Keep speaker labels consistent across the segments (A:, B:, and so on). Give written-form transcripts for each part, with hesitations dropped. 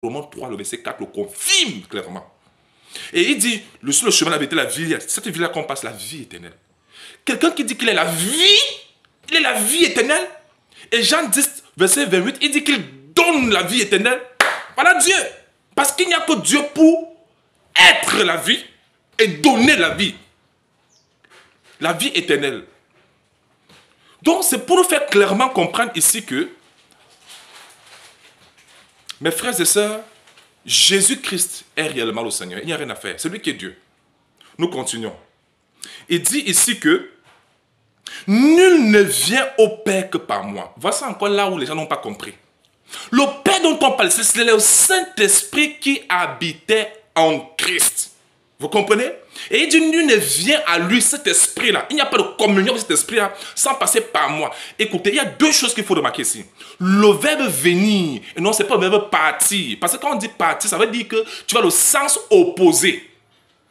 A: Romains 3, le verset 4 le confirme clairement. Et il dit, sur le chemin de la vérité, la vie, cette vie-là qu'on passe, la vie éternelle. Quelqu'un qui dit qu'il est la vie, il est la vie éternelle. Et Jean 10, verset 28, il dit qu'il donne la vie éternelle. Voilà Dieu. Parce qu'il n'y a que Dieu pour être la vie et donner la vie. La vie éternelle. Donc c'est pour nous faire clairement comprendre ici que, mes frères et sœurs, Jésus-Christ est réellement le Seigneur. Il n'y a rien à faire. C'est lui qui est Dieu. Nous continuons. Il dit ici que nul ne vient au Père que par moi. Voici encore là où les gens n'ont pas compris. Le Père dont on parle, c'est le Saint-Esprit qui habitait en Christ. Vous comprenez? Et il dit, nul ne vient à lui, cet esprit-là. Il n'y a pas de communion avec cet esprit-là sans passer par moi. Écoutez, il y a deux choses qu'il faut remarquer ici. Le verbe venir, et non, ce n'est pas le verbe partir. Parce que quand on dit partir, ça veut dire que tu vas le sens opposé.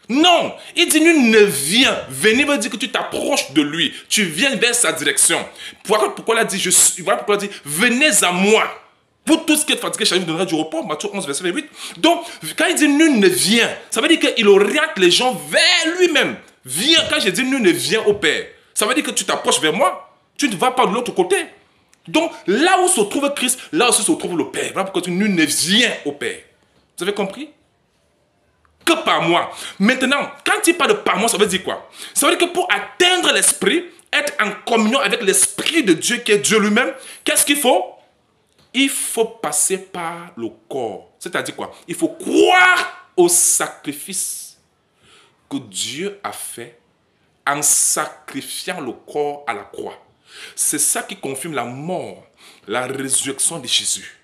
A: Non, il dit, nul ne vient. Venir veut dire que tu t'approches de lui. Tu viens vers sa direction. Pourquoi il a dit, voilà pourquoi il a dit, venez à moi. Pour tout ce qui est fatigué, chacun vous donnera du repos. Matthieu 11, verset 8. Donc, quand il dit nul ne vient, ça veut dire qu'il oriente les gens vers lui-même. Viens, quand j'ai dit nul ne vient au Père, ça veut dire que tu t'approches vers moi. Tu ne vas pas de l'autre côté. Donc, là où se trouve Christ, là aussi se trouve le Père. Voilà pourquoi nul ne vient au Père. Vous avez compris? Que par moi. Maintenant, quand il parle de par moi, ça veut dire quoi? Ça veut dire que pour atteindre l'Esprit, être en communion avec l'Esprit de Dieu qui est Dieu lui-même, qu'est-ce qu'il faut? Il faut passer par le corps. C'est-à-dire quoi? Il faut croire au sacrifice que Dieu a fait en sacrifiant le corps à la croix. C'est ça qui confirme la mort, la résurrection de Jésus.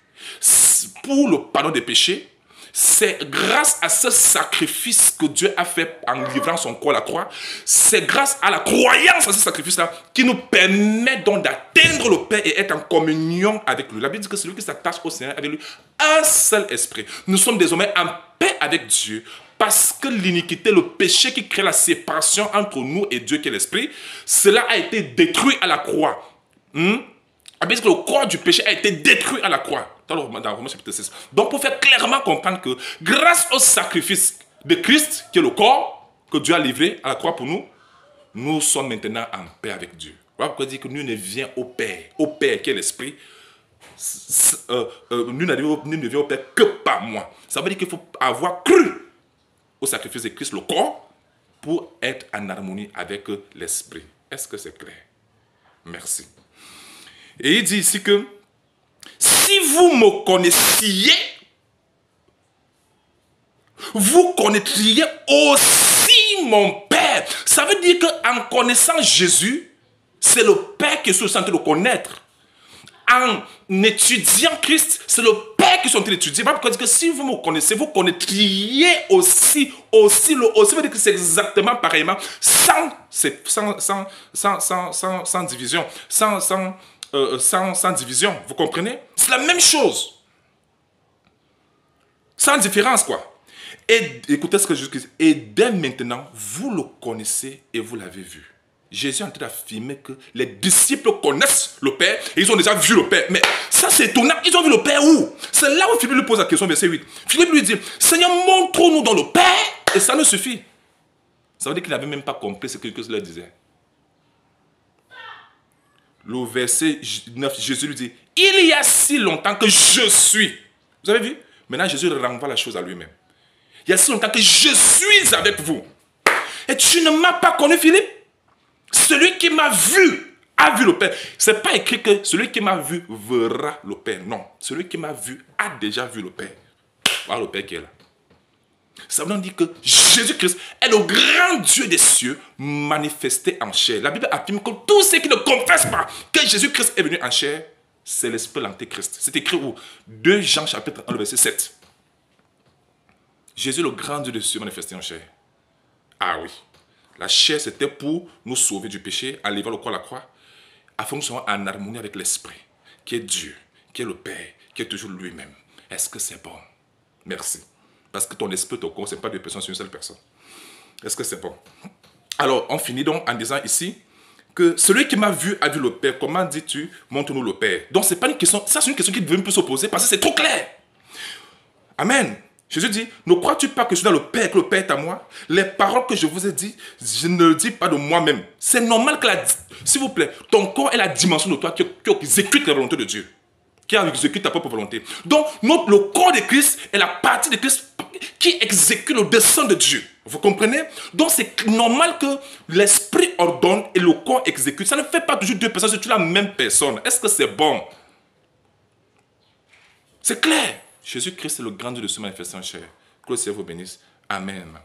A: Pour le pardon des péchés, c'est grâce à ce sacrifice que Dieu a fait en livrant son corps à la croix. C'est grâce à la croyance à ce sacrifice-là qui nous permet donc d'atteindre le Père et être en communion avec lui. La Bible dit que c'est lui qui s'attache au Seigneur avec lui, un seul esprit. Nous sommes désormais en paix avec Dieu parce que l'iniquité, le péché qui crée la séparation entre nous et Dieu qui est l'esprit, cela a été détruit à la croix. La Bible dit que le corps du péché a été détruit à la croix. Dans Romains chapitre 6. Donc pour faire clairement comprendre que grâce au sacrifice de Christ, qui est le corps que Dieu a livré à la croix pour nous, nous sommes maintenant en paix avec Dieu. Voilà pourquoi il dit que nul ne vient au Père qui est l'Esprit. Nul ne vient au Père que par moi. Ça veut dire qu'il faut avoir cru au sacrifice de Christ, le corps, pour être en harmonie avec l'Esprit. Est-ce que c'est clair? Merci. Et il dit ici que si vous me connaissiez, vous connaîtriez aussi mon Père. Ça veut dire qu'en connaissant Jésus, c'est le Père qui est en train de connaître. En étudiant Christ, c'est le Père qui est en train d'étudier. Pourquoi dire que si vous me connaissez, vous connaîtriez aussi veut dire que c'est exactement pareillement, sans division, sans division, vous comprenez? C'est la même chose. Sans différence, quoi. Et écoutez ce que Jésus dit. Et dès maintenant, vous le connaissez et vous l'avez vu. Jésus est en train d'affirmer que les disciples connaissent le Père et ils ont déjà vu le Père. Mais ça, c'est étonnant. Ils ont vu le Père où? C'est là où Philippe lui pose la question, verset 8. Philippe lui dit, Seigneur, montre-nous dans le Père et ça ne suffit. Ça veut dire qu'il n'avait même pas compris ce que Christ leur disait. Le verset 9, Jésus lui dit, il y a si longtemps que je suis. Vous avez vu? Maintenant, Jésus renvoie la chose à lui-même. Il y a si longtemps que je suis avec vous. Et tu ne m'as pas connu, Philippe? Celui qui m'a vu a vu le Père. Ce n'est pas écrit que celui qui m'a vu verra le Père. Non, celui qui m'a vu a déjà vu le Père. Voilà le Père qui est là. Ça veut dire que Jésus-Christ est le grand Dieu des cieux manifesté en chair. La Bible affirme que tous ceux qui ne confessent pas que Jésus-Christ est venu en chair, c'est l'esprit de l'antéchrist. C'est écrit où? 2 Jean chapitre 1, verset 7. Jésus, le grand Dieu des cieux manifesté en chair. Ah oui. La chair, c'était pour nous sauver du péché, en livrant le corps à la croix, afin que nous soyons en harmonie avec l'esprit, qui est Dieu, qui est le Père, qui est toujours lui-même. Est-ce que c'est bon? Merci. Parce que ton esprit, ton corps, ce n'est pas deux personnes, c'est une seule personne. Est-ce que c'est bon? Alors, on finit donc en disant ici que celui qui m'a vu a vu le Père. Comment dis-tu, montre-nous le Père? Donc, ce n'est pas une question, ça c'est une question qui devait plus s'opposer parce que c'est trop clair. Amen. Jésus dit, ne crois-tu pas que je suis dans le Père, que le Père est à moi? Les paroles que je vous ai dites, je ne le dis pas de moi-même. C'est normal que, s'il vous plaît, ton corps est la dimension de toi qui exécute la volonté de Dieu, qui exécute ta propre volonté. Donc, le corps de Christ est la partie de Christ qui exécute le dessein de Dieu. Vous comprenez? Donc, c'est normal que l'esprit ordonne et le corps exécute. Ça ne fait pas toujours deux personnes, c'est toujours la même personne. Est-ce que c'est bon? C'est clair. Jésus-Christ est le grand Dieu de se manifester en chair. Que le Seigneur vous bénisse. Amen.